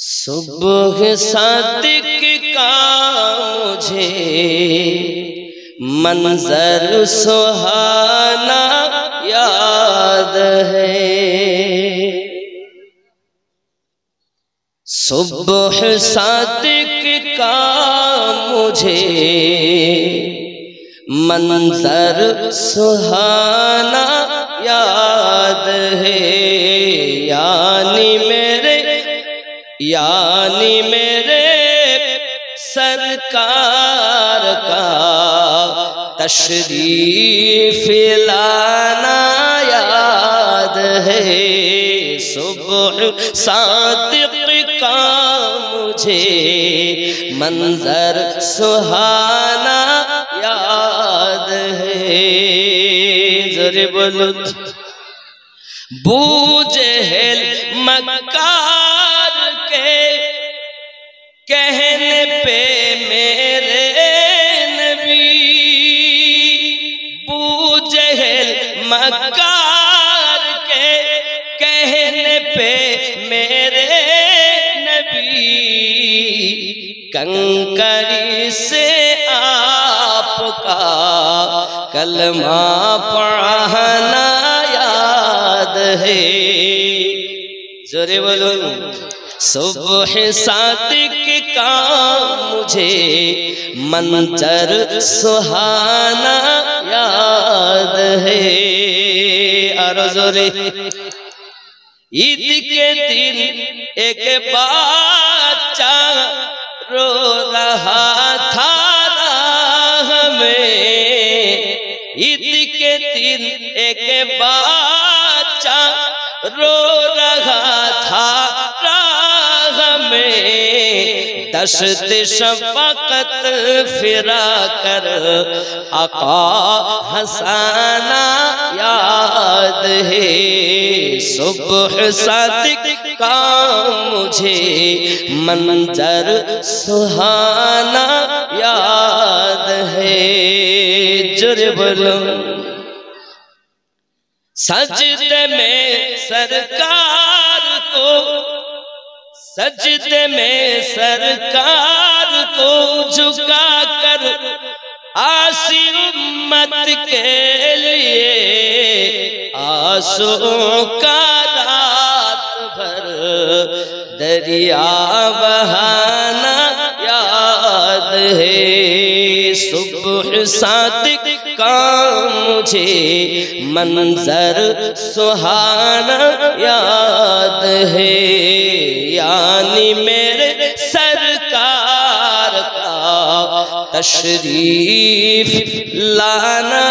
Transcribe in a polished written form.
सुबह सादिक का मुझे मंजर सुहाना याद है। सुबह सादिक का मुझे मंजर सुहाना याद है। यानी मेरे सरकार का तशरीफ लाना याद है। सुबह सादिक का मुझे मंजर सुहाना याद है। ज़रा बोलो बूजहल मक्कार के कहने पे मेरे नबी, बूजहल मक्कार के कहने पे मेरे नबी, कंकरी से आपका कलमा पढ़ना याद है। जोरे बोलो सुबह सादिक का मुझे मंजर सुहाना याद है। और जोरे ईद के दिन एक बच्चा रो रहा था राह में। ईद के दिन एक बच्चा रो रहा था राह में। दश्त शफ़क़त फिरा कर आका हसाना याद है। सुबह सादिक का मुझे मंजर सुहाना याद है। जुर बोलो सजदे में सरकार को, सजदे में सरकार को झुका कर आसी उम्मत के लिए आंसुओं का रात भर दरिया बहाना याद है। सुबह सादिक का मुझे मंजर सुहाना याद है। यानी मेरे सरकार का तशरीफ लाना